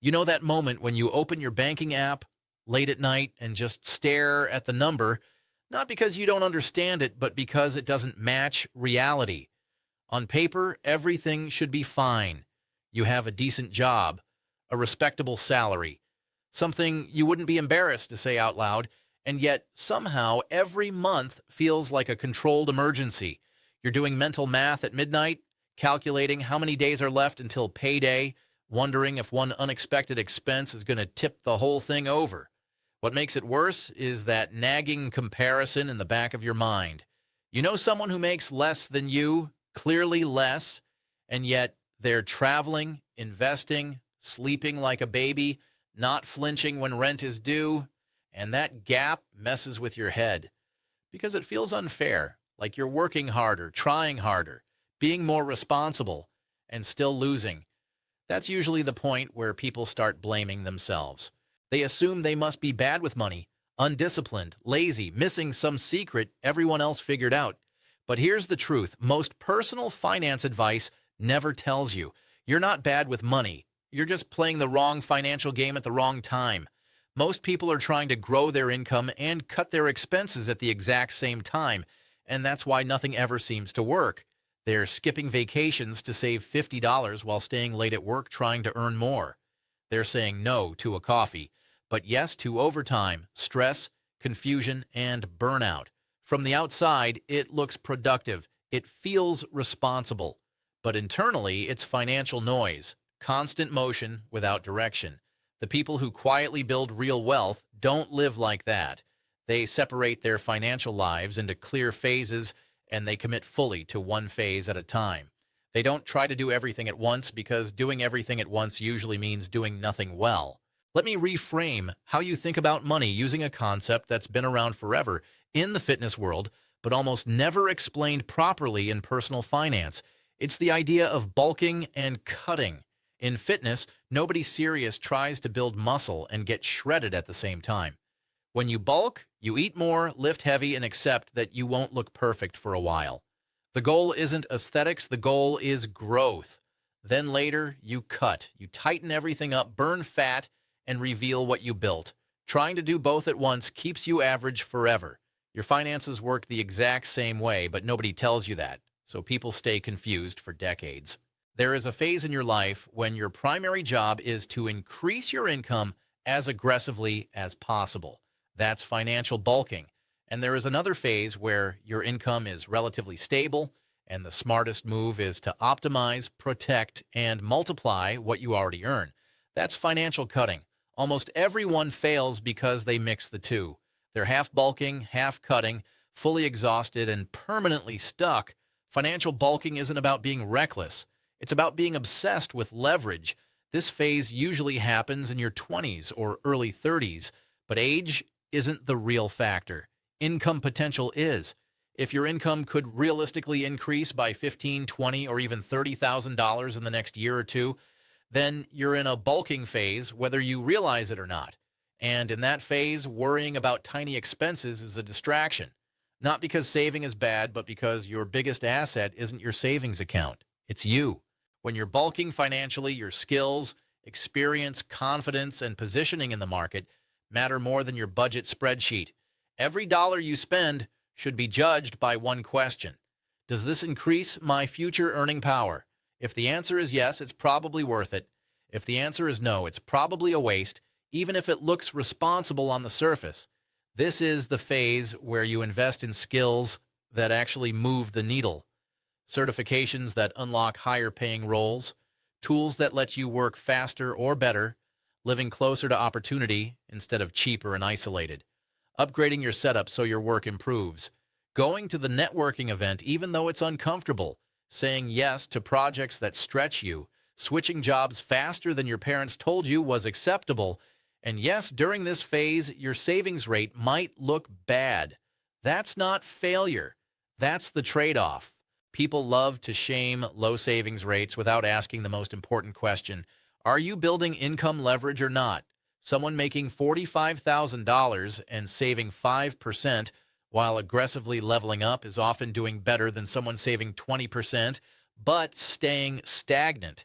You know that moment when you open your banking app late at night and just stare at the number, not because you don't understand it, but because it doesn't match reality. On paper, everything should be fine. You have a decent job, a respectable salary, something you wouldn't be embarrassed to say out loud, and yet somehow every month feels like a controlled emergency. You're doing mental math at midnight, calculating how many days are left until payday, wondering if one unexpected expense is going to tip the whole thing over. What makes it worse is that nagging comparison in the back of your mind. You know someone who makes less than you, clearly less, and yet they're traveling, investing, sleeping like a baby, not flinching when rent is due, and that gap messes with your head because it feels unfair, like you're working harder, trying harder, being more responsible, and still losing. That's usually the point where people start blaming themselves. They assume they must be bad with money, undisciplined, lazy, missing some secret everyone else figured out. But here's the truth. Most personal finance advice never tells you you're not bad with money. You're just playing the wrong financial game at the wrong time. Most people are trying to grow their income and cut their expenses at the exact same time, and that's why nothing ever seems to work. They're skipping vacations to save $50 while staying late at work trying to earn more. They're saying no to a coffee, but yes to overtime, stress, confusion, and burnout. From the outside, it looks productive. It feels responsible. But internally, it's financial noise, constant motion without direction. The people who quietly build real wealth don't live like that. They separate their financial lives into clear phases, and they commit fully to one phase at a time. They don't try to do everything at once because doing everything at once usually means doing nothing well. Let me reframe how you think about money using a concept that's been around forever in the fitness world, but almost never explained properly in personal finance. It's the idea of bulking and cutting. In fitness, nobody serious tries to build muscle and get shredded at the same time. When you bulk, you eat more, lift heavy, and accept that you won't look perfect for a while. The goal isn't aesthetics, the goal is growth. Then later, you cut. You tighten everything up, burn fat, and reveal what you built. Trying to do both at once keeps you average forever. Your finances work the exact same way, but nobody tells you that, so people stay confused for decades. There is a phase in your life when your primary job is to increase your income as aggressively as possible. That's financial bulking. And there is another phase where your income is relatively stable, and the smartest move is to optimize, protect, and multiply what you already earn. That's financial cutting. Almost everyone fails because they mix the two. They're half bulking, half cutting, fully exhausted, and permanently stuck. Financial bulking isn't about being reckless. It's about being obsessed with leverage. This phase usually happens in your 20s or early 30s, but age isn't the real factor. Income potential is. If your income could realistically increase by $15, $20, or even $30,000 in the next year or two, then you're in a bulking phase, whether you realize it or not. And in that phase, worrying about tiny expenses is a distraction. Not because saving is bad, but because your biggest asset isn't your savings account. It's you. When you're bulking financially, your skills, experience, confidence, and positioning in the market matter more than your budget spreadsheet. Every dollar you spend should be judged by one question. Does this increase my future earning power? If the answer is yes, it's probably worth it. If the answer is no, it's probably a waste, even if it looks responsible on the surface. This is the phase where you invest in skills that actually move the needle. Certifications that unlock higher paying roles, tools that let you work faster or better, living closer to opportunity instead of cheaper and isolated, upgrading your setup so your work improves, going to the networking event even though it's uncomfortable, saying yes to projects that stretch you, switching jobs faster than your parents told you was acceptable, and yes, during this phase, your savings rate might look bad. That's not failure. That's the trade-off. People love to shame low savings rates without asking the most important question. Are you building income leverage or not? Someone making $45,000 and saving 5% while aggressively leveling up is often doing better than someone saving 20% but staying stagnant.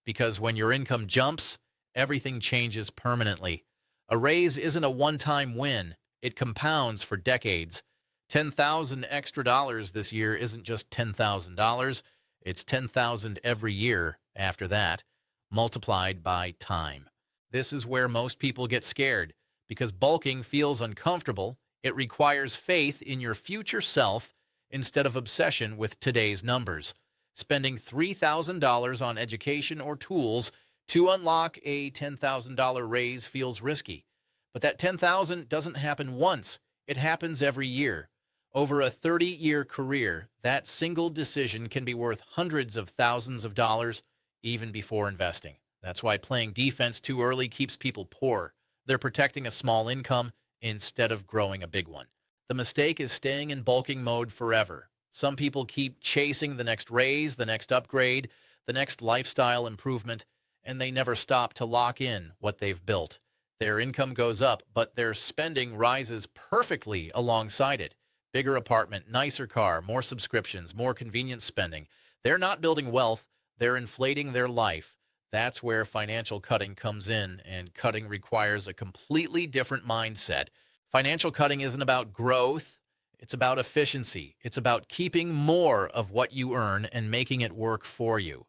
Because when your income jumps, everything changes permanently. A raise isn't a one-time win. It compounds for decades. 10,000 extra dollars this year isn't just $10,000. It's 10,000 every year after that, multiplied by time. This is where most people get scared because bulking feels uncomfortable. It requires faith in your future self instead of obsession with today's numbers. Spending $3,000 on education or tools to unlock a $10,000 raise feels risky. But that $10,000 doesn't happen once. It happens every year. Over a 30-year career, that single decision can be worth hundreds of thousands of dollars even before investing. That's why playing defense too early keeps people poor. They're protecting a small income instead of growing a big one. The mistake is staying in bulking mode forever. Some people keep chasing the next raise, the next upgrade, the next lifestyle improvement, and they never stop to lock in what they've built. Their income goes up, but their spending rises perfectly alongside it. Bigger apartment, nicer car, more subscriptions, more convenience spending. They're not building wealth, they're inflating their life. That's where financial cutting comes in, and cutting requires a completely different mindset. Financial cutting isn't about growth, it's about efficiency. It's about keeping more of what you earn and making it work for you.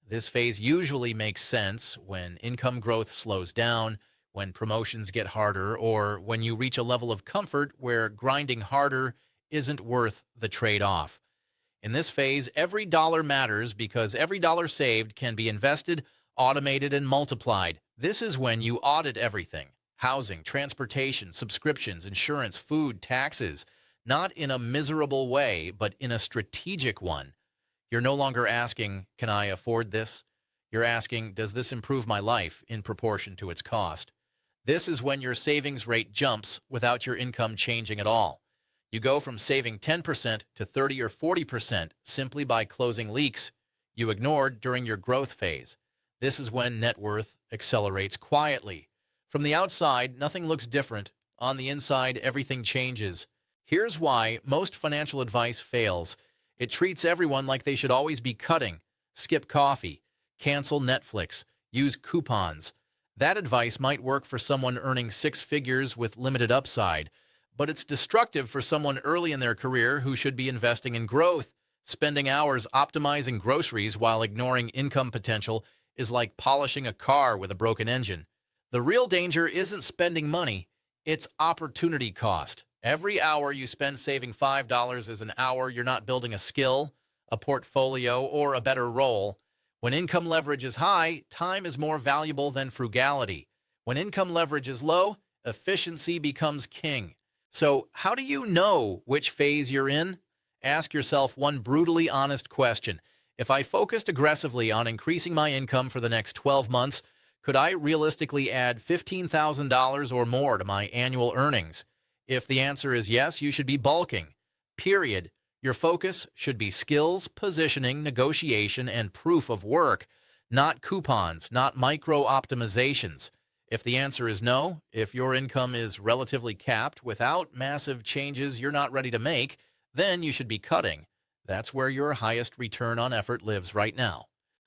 This phase usually makes sense when income growth slows down, when promotions get harder, or when you reach a level of comfort where grinding harder isn't worth the trade-off. In this phase, every dollar matters because every dollar saved can be invested, automated, and multiplied. This is when you audit everything: housing, transportation, subscriptions, insurance, food, taxes, not in a miserable way, but in a strategic one. You're no longer asking, can I afford this? You're asking, does this improve my life in proportion to its cost? This is when your savings rate jumps without your income changing at all. You go from saving 10% to 30 or 40% simply by closing leaks you ignored during your growth phase. This is when net worth accelerates quietly. From the outside, nothing looks different. On the inside, everything changes. Here's why most financial advice fails. It treats everyone like they should always be cutting. Skip coffee, cancel Netflix, use coupons. That advice might work for someone earning six figures with limited upside, but it's destructive for someone early in their career who should be investing in growth. Spending hours optimizing groceries while ignoring income potential is like polishing a car with a broken engine. The real danger isn't spending money, it's opportunity cost. Every hour you spend saving $5 is an hour you're not building a skill, a portfolio, or a better role. When income leverage is high, time is more valuable than frugality. When income leverage is low, efficiency becomes king. So how do you know which phase you're in? Ask yourself one brutally honest question. If I focused aggressively on increasing my income for the next 12 months, could I realistically add $15,000 or more to my annual earnings? If the answer is yes, you should be bulking. Period. Your focus should be skills, positioning, negotiation, and proof of work, not coupons, not micro-optimizations. If the answer is no, if your income is relatively capped without massive changes you're not ready to make, then you should be cutting. That's where your highest return on effort lives right now.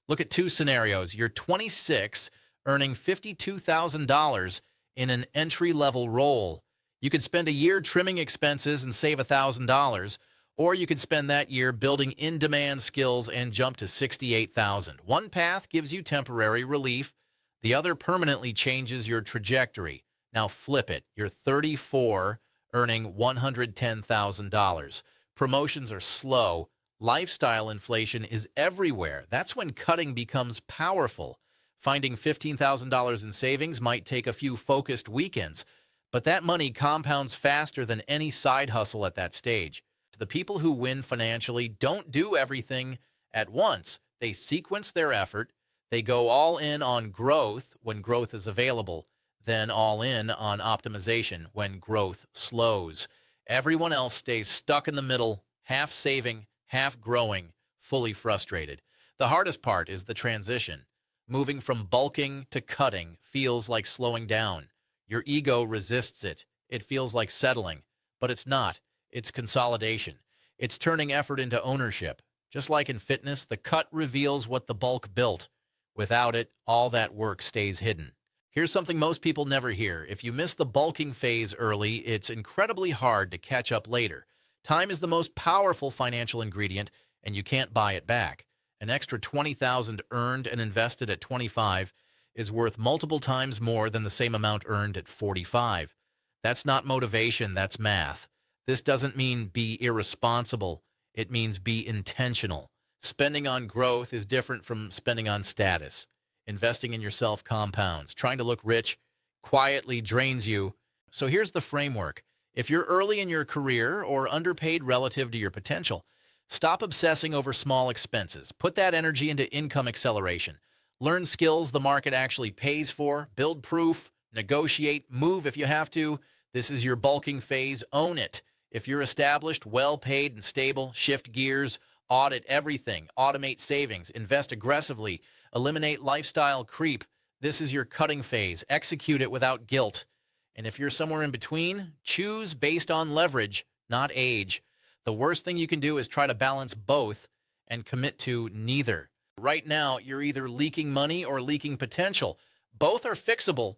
Look at two scenarios. You're 26, earning $52,000 in an entry-level role. You could spend a year trimming expenses and save $1,000, or you could spend that year building in-demand skills and jump to $68,000. One path gives you temporary relief. The other permanently changes your trajectory. Now flip it. You're 34, earning $110,000. Promotions are slow. Lifestyle inflation is everywhere. That's when cutting becomes powerful. Finding $15,000 in savings might take a few focused weekends, but that money compounds faster than any side hustle at that stage. The people who win financially don't do everything at once. They sequence their effort. They go all in on growth when growth is available, then all in on optimization when growth slows. Everyone else stays stuck in the middle, half saving, half growing, fully frustrated. The hardest part is the transition. Moving from bulking to cutting feels like slowing down. Your ego resists it. It feels like settling, but it's not. It's consolidation. It's turning effort into ownership. Just like in fitness, the cut reveals what the bulk built. Without it, all that work stays hidden. Here's something most people never hear. If you miss the bulking phase early, it's incredibly hard to catch up later. Time is the most powerful financial ingredient, and you can't buy it back. An extra 20,000 earned and invested at 25 is worth multiple times more than the same amount earned at 45. That's not motivation, that's math. This doesn't mean be irresponsible. It means be intentional. Spending on growth is different from spending on status. Investing in yourself compounds. Trying to look rich quietly drains you. So here's the framework. If you're early in your career or underpaid relative to your potential, stop obsessing over small expenses. Put that energy into income acceleration. Learn skills the market actually pays for. Build proof. Negotiate. Move if you have to. This is your bulking phase. Own it. If you're established, well-paid, and stable, shift gears. Audit everything. Automate savings. Invest aggressively. Eliminate lifestyle creep. This is your cutting phase. Execute it without guilt. And if you're somewhere in between, choose based on leverage, not age. The worst thing you can do is try to balance both and commit to neither. Right now, you're either leaking money or leaking potential. Both are fixable,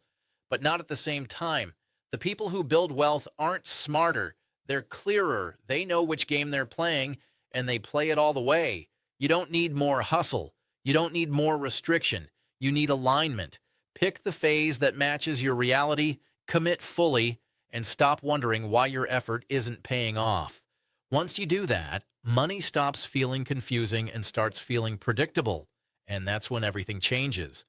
but not at the same time. The people who build wealth aren't smarter. They're clearer. They know which game they're playing, and they play it all the way. You don't need more hustle. You don't need more restriction. You need alignment. Pick the phase that matches your reality, commit fully, and stop wondering why your effort isn't paying off. Once you do that, money stops feeling confusing and starts feeling predictable, and that's when everything changes.